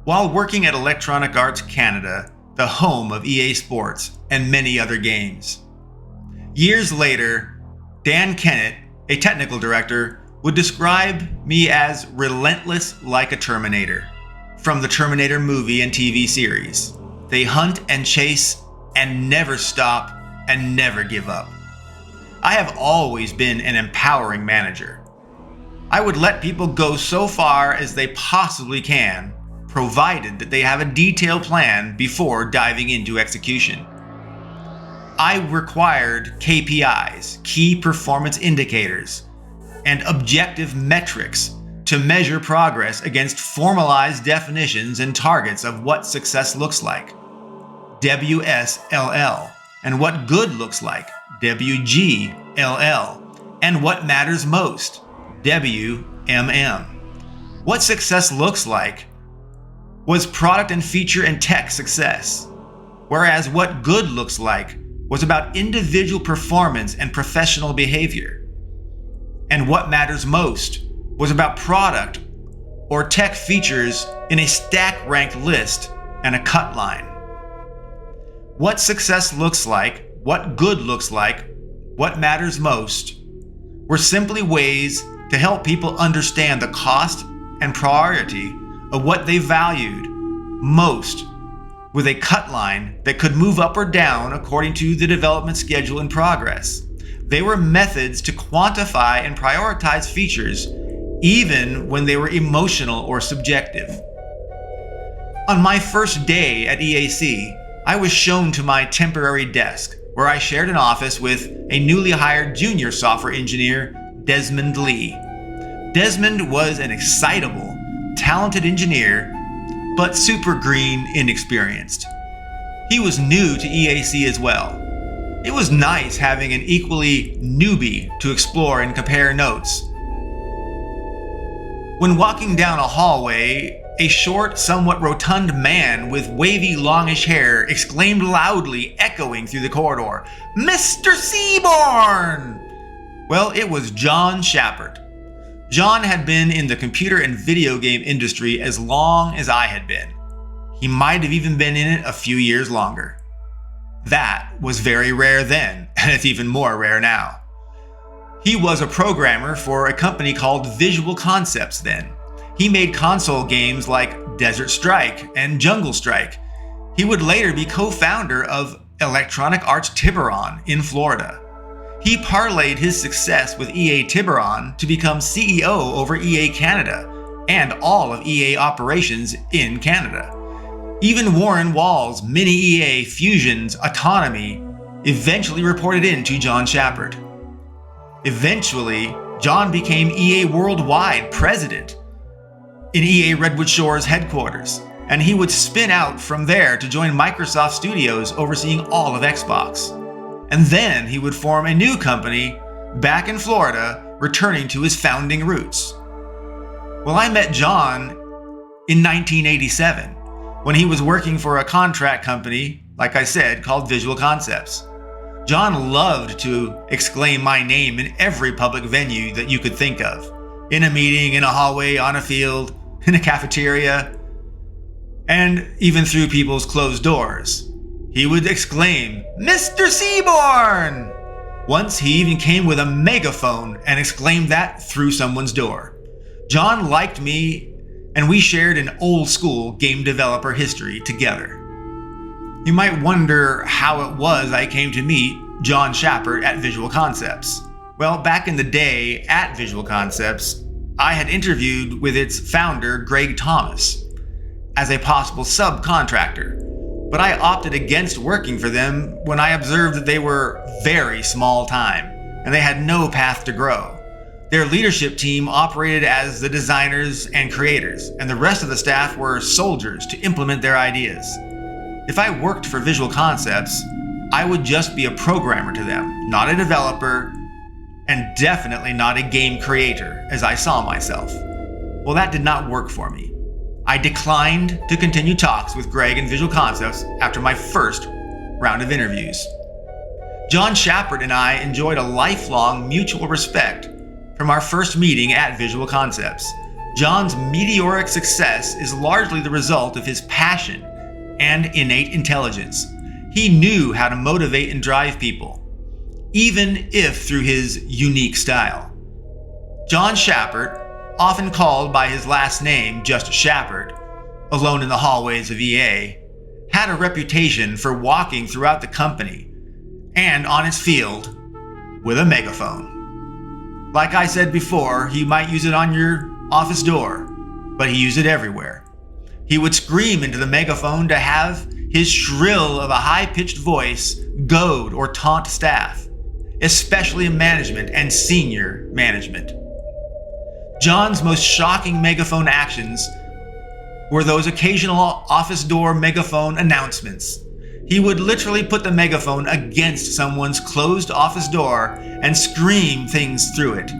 while working at Electronic Arts Canada, the home of EA Sports and many other games. Years later, Dan Kennett, a technical director, would describe me as relentless like a Terminator from the Terminator movie and TV series. They hunt and chase and never stop and never give up. I have always been an empowering manager. I would let people go so far as they possibly can, provided that they have a detailed plan before diving into execution. I required KPIs, key performance indicators, and objective metrics to measure progress against formalized definitions and targets of what success looks like, WSLL, and what good looks like, WGLL, and what matters most, WMM. What success looks like was product and feature and tech success, whereas what good looks like was about individual performance and professional behavior. And what matters most was about product or tech features in a stack-ranked list and a cut line. What success looks like, what good looks like, what matters most were simply ways to help people understand the cost and priority of what they valued most, with a cut line that could move up or down according to the development schedule in progress. They were methods to quantify and prioritize features even when they were emotional or subjective. On my first day at EAC, I was shown to my temporary desk, where I shared an office with a newly hired junior software engineer, Desmond Lee. Desmond was an excitable, talented engineer, but super green inexperienced. He was new to EAC as well. It was nice having an equally newbie to explore and compare notes. When walking down a hallway, a short, somewhat rotund man with wavy, longish hair exclaimed loudly, echoing through the corridor, "Mr. Seaborn!" Well, it was John Shepard. John had been in the computer and video game industry as long as I had been. He might have even been in it a few years longer. That was very rare then, and it's even more rare now. He was a programmer for a company called Visual Concepts then. He made console games like Desert Strike and Jungle Strike. He would later be co-founder of Electronic Arts Tiburon in Florida. He parlayed his success with EA Tiburon to become CEO over EA Canada and all of EA operations in Canada. Even Warren Wall's mini EA Fusion's autonomy eventually reported in to John Shepard. Eventually, John became EA Worldwide president in EA Redwood Shores headquarters, and he would spin out from there to join Microsoft Studios overseeing all of Xbox. And then he would form a new company back in Florida, returning to his founding roots. Well, I met John in 1987 when he was working for a contract company, like I said, called Visual Concepts. John loved to exclaim my name in every public venue that you could think of. In a meeting, in a hallway, on a field, in a cafeteria, and even through people's closed doors. He would exclaim, "Mr. Seaborn!" Once he even came with a megaphone and exclaimed that through someone's door. John liked me, and we shared an old school game developer history together. You might wonder how it was I came to meet John Shepard at Visual Concepts. Well, back in the day at Visual Concepts, I had interviewed with its founder, Greg Thomas, as a possible subcontractor, but I opted against working for them when I observed that they were very small time and they had no path to grow. Their leadership team operated as the designers and creators, and the rest of the staff were soldiers to implement their ideas. If I worked for Visual Concepts, I would just be a programmer to them, not a developer, and definitely not a game creator, as I saw myself. Well, that did not work for me. I declined to continue talks with Greg and Visual Concepts after my first round of interviews. John Shepard and I enjoyed a lifelong mutual respect from our first meeting at Visual Concepts. John's meteoric success is largely the result of his passion and innate intelligence. He knew how to motivate and drive people, even if through his unique style. John Shapard, often called by his last name just Shapard, alone in the hallways of EA, had a reputation for walking throughout the company and on its field with a megaphone. Like I said before, he might use it on your office door, but he used it everywhere. He would scream into the megaphone to have his shrill of a high-pitched voice goad or taunt staff, especially in management and senior management. John's most shocking megaphone actions were those occasional office door megaphone announcements. He would literally put the megaphone against someone's closed office door and scream things through it.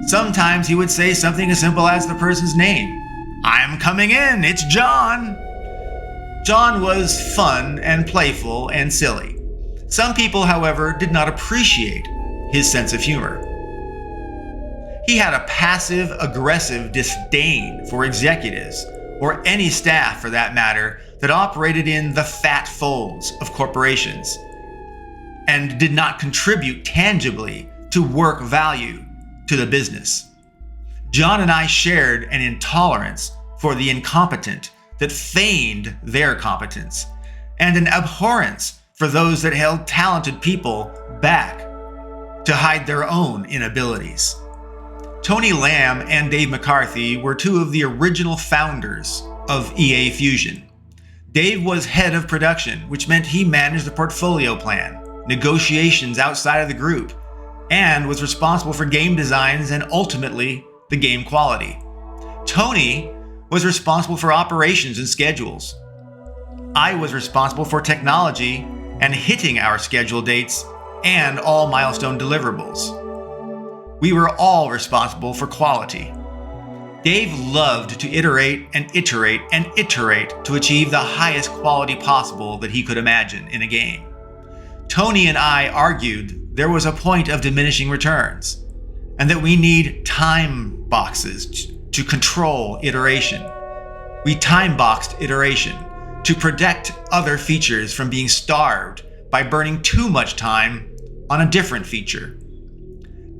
Sometimes he would say something as simple as the person's name. "I'm coming in, it's John." John was fun and playful and silly. Some people, however, did not appreciate his sense of humor. He had a passive-aggressive disdain for executives, or any staff for that matter, that operated in the fat folds of corporations and did not contribute tangibly to work value to the business. John and I shared an intolerance for the incompetent that feigned their competence, and an abhorrence for those that held talented people back to hide their own inabilities. Tony Lamb and Dave McCarthy were two of the original founders of EA Fusion. Dave was head of production, which meant he managed the portfolio plan, negotiations outside of the group, and was responsible for game designs and ultimately the game quality. Tony was responsible for operations and schedules. I was responsible for technology and hitting our schedule dates and all milestone deliverables. We were all responsible for quality. Dave loved to iterate and iterate and iterate to achieve the highest quality possible that he could imagine in a game. Tony and I argued there was a point of diminishing returns, and that we need time boxes to control iteration. We time boxed iteration to protect other features from being starved by burning too much time on a different feature.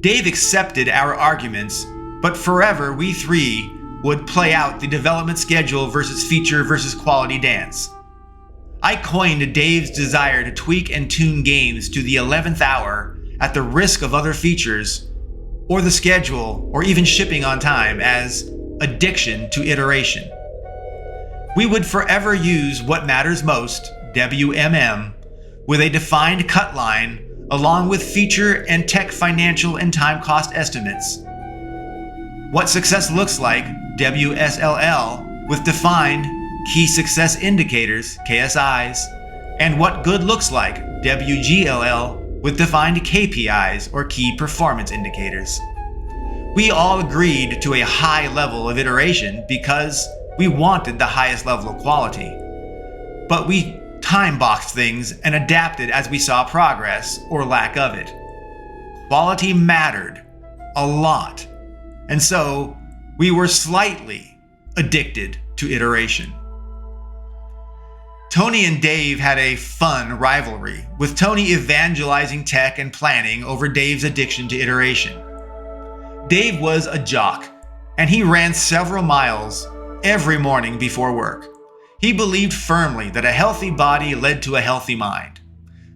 Dave accepted our arguments, but forever we three would play out the development schedule versus feature versus quality dance. I coined Dave's desire to tweak and tune games to the 11th hour at the risk of other features, or the schedule, or even shipping on time as addiction to iteration. We would forever use what matters most, WMM, with a defined cut line along with feature and tech financial and time cost estimates. What success looks like, WSLL, with defined key success indicators, KSIs, and what good looks like, WGLL, with defined KPIs or key performance indicators. We all agreed to a high level of iteration because we wanted the highest level of quality. But we time-boxed things and adapted as we saw progress or lack of it. Quality mattered a lot, and so we were slightly addicted to iteration. Tony and Dave had a fun rivalry, with Tony evangelizing tech and planning over Dave's addiction to iteration. Dave was a jock, and he ran several miles every morning before work. He believed firmly that a healthy body led to a healthy mind.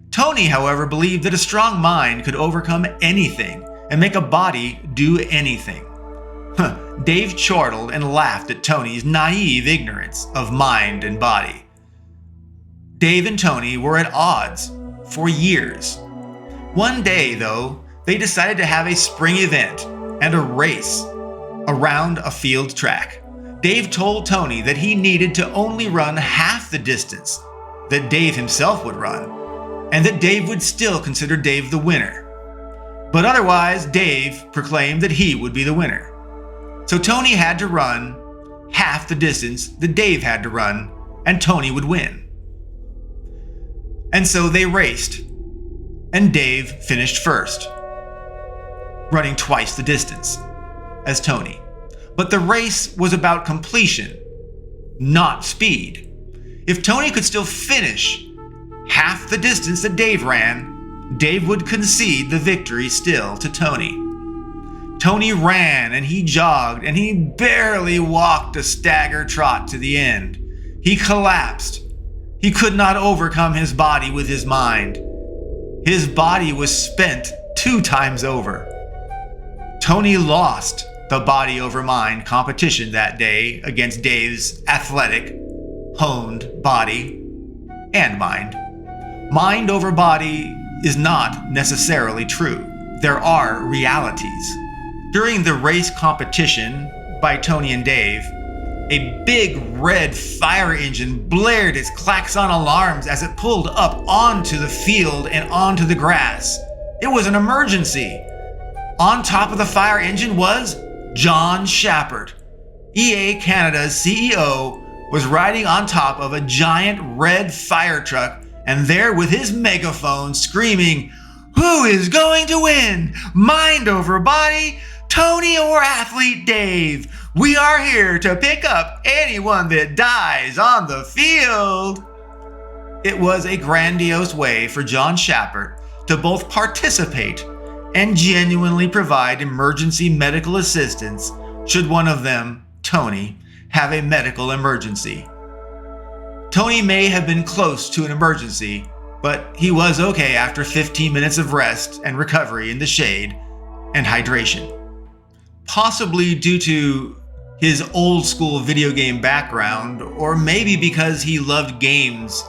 Tony, however, believed that a strong mind could overcome anything and make a body do anything. Dave chortled and laughed at Tony's naive ignorance of mind and body. Dave and Tony were at odds for years. One day, though, they decided to have a spring event and a race around a field track. Dave told Tony that he needed to only run half the distance that Dave himself would run, and that Dave would still consider Dave the winner. But otherwise, Dave proclaimed that he would be the winner. So Tony had to run half the distance that Dave had to run, and Tony would win. And so they raced, and Dave finished first, running twice the distance as Tony. But the race was about completion, not speed. If Tony could still finish half the distance that Dave ran, Dave would concede the victory still to Tony. Tony ran and he jogged and he barely walked a stagger trot to the end. He collapsed. He could not overcome his body with his mind. His body was spent 2 times over. Tony lost the body over mind competition that day against Dave's athletic, honed body and mind. Mind over body is not necessarily true. There are realities. During the race competition by Tony and Dave, a big red fire engine blared its klaxon alarms as it pulled up onto the field and onto the grass. It was an emergency. On top of the fire engine was John Shepard. EA Canada's CEO was riding on top of a giant red fire truck and there with his megaphone screaming, "Who is going to win? Mind over body? Tony or athlete Dave? We are here to pick up anyone that dies on the field." It was a grandiose way for John Shepard to both participate and genuinely provide emergency medical assistance should one of them, Tony, have a medical emergency. Tony may have been close to an emergency, but he was okay after 15 minutes of rest and recovery in the shade and hydration. Possibly due to his old school video game background, or maybe because he loved games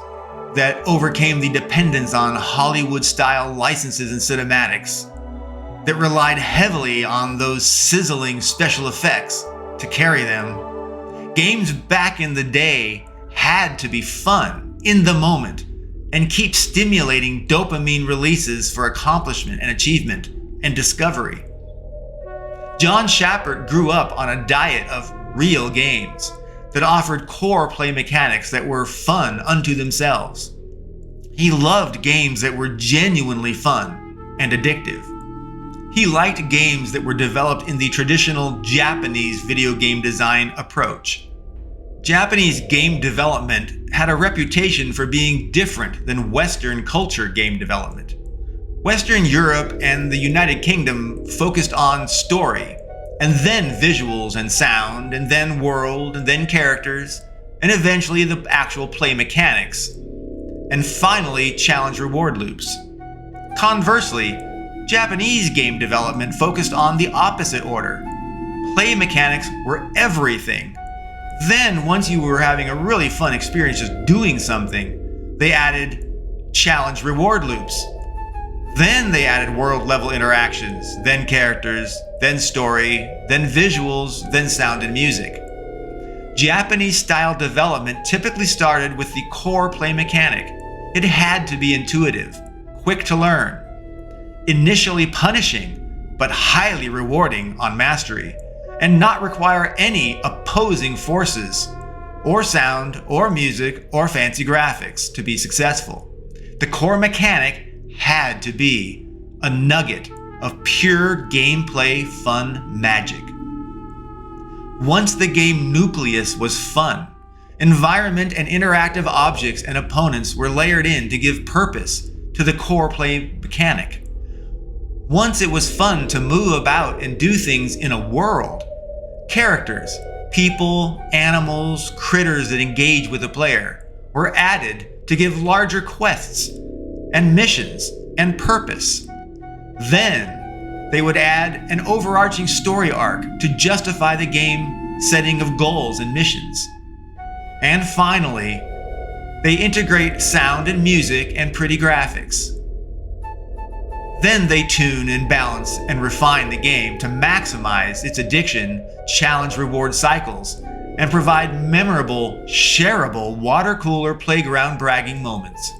that overcame the dependence on Hollywood-style licenses and cinematics, that relied heavily on those sizzling special effects to carry them. Games back in the day had to be fun, in the moment, and keep stimulating dopamine releases for accomplishment and achievement and discovery. John Shepard grew up on a diet of real games that offered core play mechanics that were fun unto themselves. He loved games that were genuinely fun and addictive. He liked games that were developed in the traditional Japanese video game design approach. Japanese game development had a reputation for being different than Western culture game development. Western Europe and the United Kingdom focused on story, and then visuals and sound, and then world, and then characters, and eventually the actual play mechanics, and finally challenge reward loops. Conversely, Japanese game development focused on the opposite order. Play mechanics were everything. Then, once you were having a really fun experience just doing something, they added challenge reward loops. Then they added world level interactions, then characters, then story, then visuals, then sound and music. Japanese style development typically started with the core play mechanic. It had to be intuitive, quick to learn, initially punishing, but highly rewarding on mastery, and not require any opposing forces, or sound, or music, or fancy graphics to be successful. The core mechanic had to be a nugget of pure gameplay fun magic. Once the game nucleus was fun, environment and interactive objects and opponents were layered in to give purpose to the core play mechanic. Once it was fun to move about and do things in a world, characters, people, animals, critters that engage with the player were added to give larger quests and missions and purpose. Then they would add an overarching story arc to justify the game setting of goals and missions. And finally, they integrate sound and music and pretty graphics. Then they tune and balance and refine the game to maximize its addiction, challenge reward cycles, and provide memorable, shareable water cooler playground bragging moments.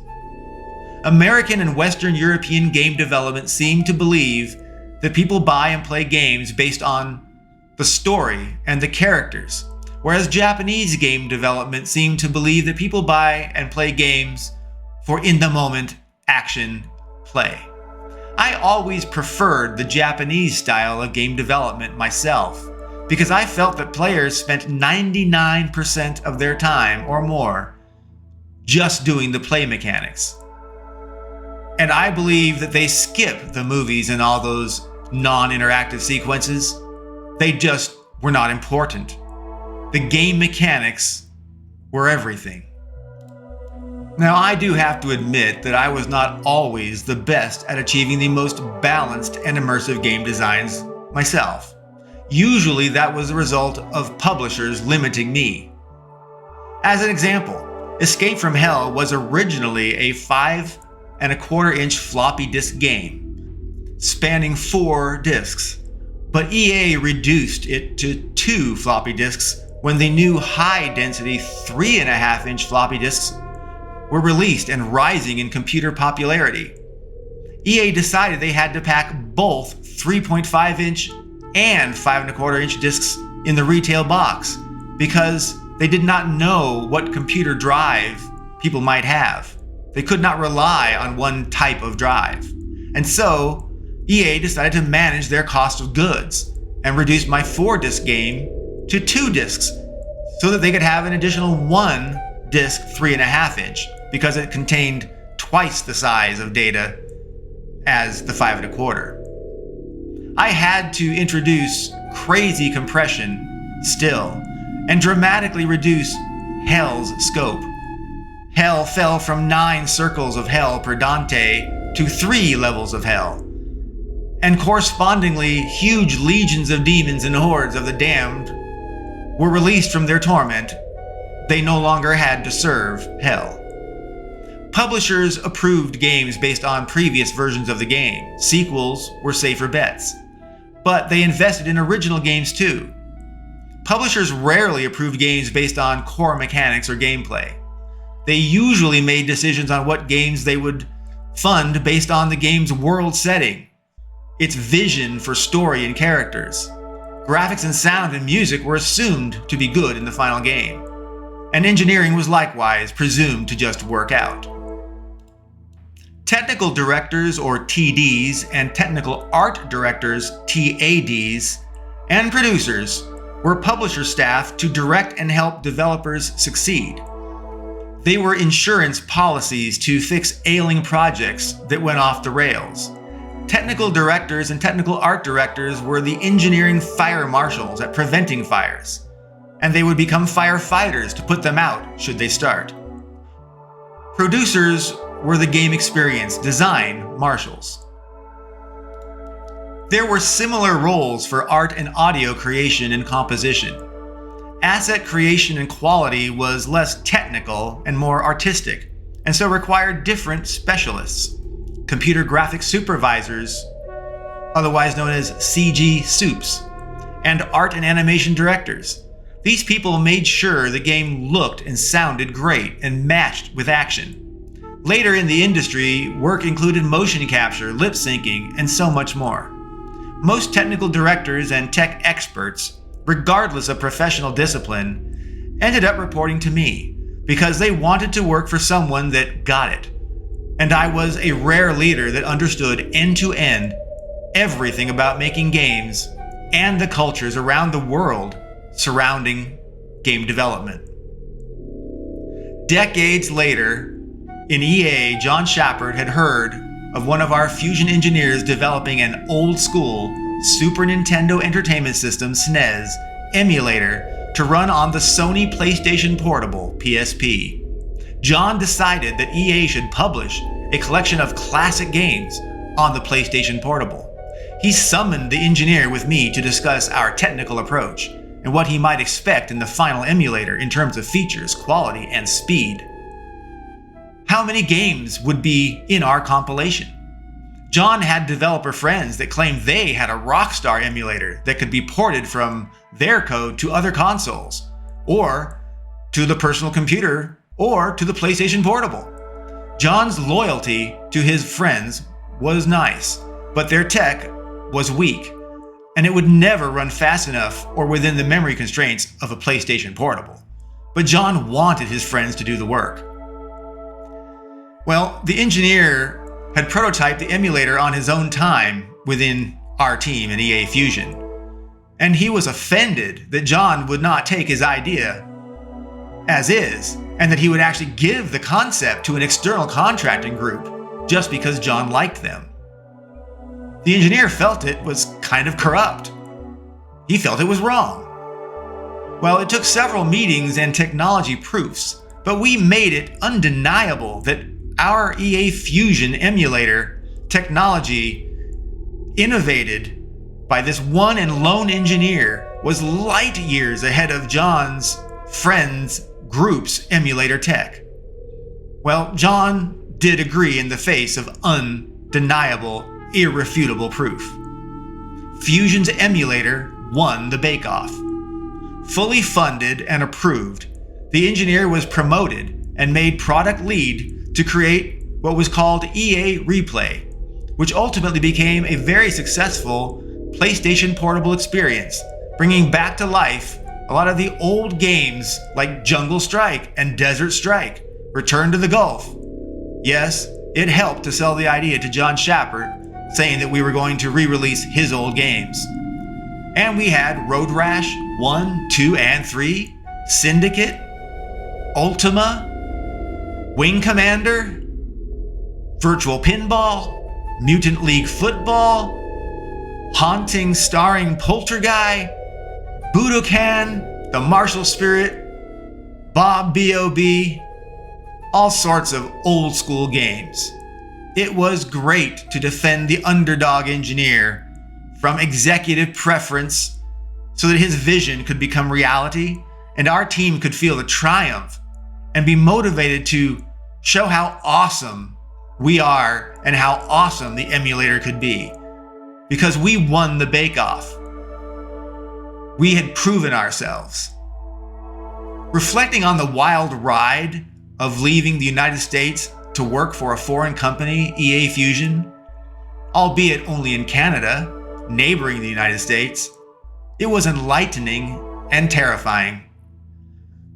American and Western European game development seem to believe that people buy and play games based on the story and the characters, whereas Japanese game development seem to believe that people buy and play games for in-the-moment action play. I always preferred the Japanese style of game development myself, because I felt that players spent 99% of their time or more just doing the play mechanics. And I believe that they skip the movies and all those non-interactive sequences. They just were not important. The game mechanics were everything. Now, I do have to admit that I was not always the best at achieving the most balanced and immersive game designs myself. Usually that was the result of publishers limiting me. As an example, Escape from Hell was originally a 5.25-inch floppy disk game, spanning 4 discs, but EA reduced it to 2 floppy disks when the new high-density 3.5-inch floppy disks were released and rising in computer popularity. EA decided they had to pack both 3.5-inch and 5.25-inch discs in the retail box because they did not know what computer drive people might have. They could not rely on one type of drive. And so, EA decided to manage their cost of goods and reduce my 4-disc game to 2 discs so that they could have an additional 1-disc 3.5-inch because it contained twice the size of data as the 5.25. I had to introduce crazy compression still and dramatically reduce Hell's scope. Hell fell from 9 circles of hell per Dante to 3 levels of hell. And correspondingly, huge legions of demons and hordes of the damned were released from their torment. They no longer had to serve hell. Publishers approved games based on previous versions of the game. Sequels were safer bets. But they invested in original games too. Publishers rarely approved games based on core mechanics or gameplay. They usually made decisions on what games they would fund based on the game's world setting, its vision for story and characters. Graphics and sound and music were assumed to be good in the final game, and engineering was likewise presumed to just work out. Technical directors, or TDs, and technical art directors, TADs, and producers were publisher staff to direct and help developers succeed. They were insurance policies to fix ailing projects that went off the rails. Technical directors and technical art directors were the engineering fire marshals at preventing fires, and they would become firefighters to put them out should they start. Producers were the game experience design marshals. There were similar roles for art and audio creation and composition. Asset creation and quality was less technical and more artistic, and so required different specialists. Computer graphics supervisors, otherwise known as CG soups, and art and animation directors. These people made sure the game looked and sounded great and matched with action. Later in the industry, work included motion capture, lip syncing, and so much more. Most technical directors and tech experts, regardless of professional discipline, ended up reporting to me because they wanted to work for someone that got it. And I was a rare leader that understood end-to-end everything about making games and the cultures around the world surrounding game development. Decades later, in EA, John Shepard had heard of one of our Fusion engineers developing an old-school Super Nintendo Entertainment System (SNES) emulator to run on the Sony PlayStation Portable (PSP). John decided that EA should publish a collection of classic games on the PlayStation Portable. He summoned the engineer with me to discuss our technical approach and what he might expect in the final emulator in terms of features, quality, and speed. How many games would be in our compilation? John had developer friends that claimed they had a Rockstar emulator that could be ported from their code to other consoles, or to the personal computer, or to the PlayStation Portable. John's loyalty to his friends was nice, but their tech was weak, and it would never run fast enough or within the memory constraints of a PlayStation Portable. But John wanted his friends to do the work. Well, the engineer had prototyped the emulator on his own time within our team in EA Fusion. and he was offended that John would not take his idea as is, and that he would actually give the concept to an external contracting group just because John liked them. The engineer felt it was kind of corrupt. He felt it was wrong. Well, it took several meetings and technology proofs, but we made it undeniable that our EA Fusion emulator technology, innovated by this one and lone engineer, was light years ahead of John's friends' group's emulator tech. Well, John did agree in the face of undeniable, irrefutable proof. Fusion's emulator won the bake-off. Fully funded and approved, the engineer was promoted and made product lead to create what was called EA Replay, which ultimately became a very successful PlayStation portable experience, bringing back to life a lot of the old games like Jungle Strike and Desert Strike, Return to the Gulf. Yes, it helped to sell the idea to John Shepard, saying that we were going to re-release his old games. And we had Road Rash 1, 2, and 3, Syndicate, Ultima, Wing Commander, Virtual Pinball, Mutant League Football, Haunting starring Poltergeist, Budokan, The Martial Spirit, Bob B.O.B., all sorts of old school games. It was great to defend the underdog engineer from executive preference so that his vision could become reality and our team could feel the triumph and be motivated to show how awesome we are and how awesome the emulator could be. Because we won the bake-off. We had proven ourselves. Reflecting on the wild ride of leaving the United States to work for a foreign company, EA Fusion, albeit only in Canada, neighboring the United States, it was enlightening and terrifying.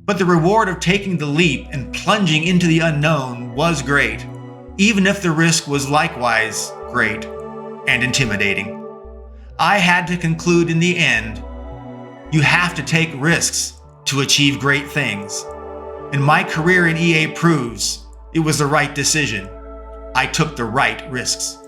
But the reward of taking the leap and plunging into the unknown was great, even if the risk was likewise great and intimidating. I had to conclude in the end, you have to take risks to achieve great things. And my career in EA proves it was the right decision. I took the right risks.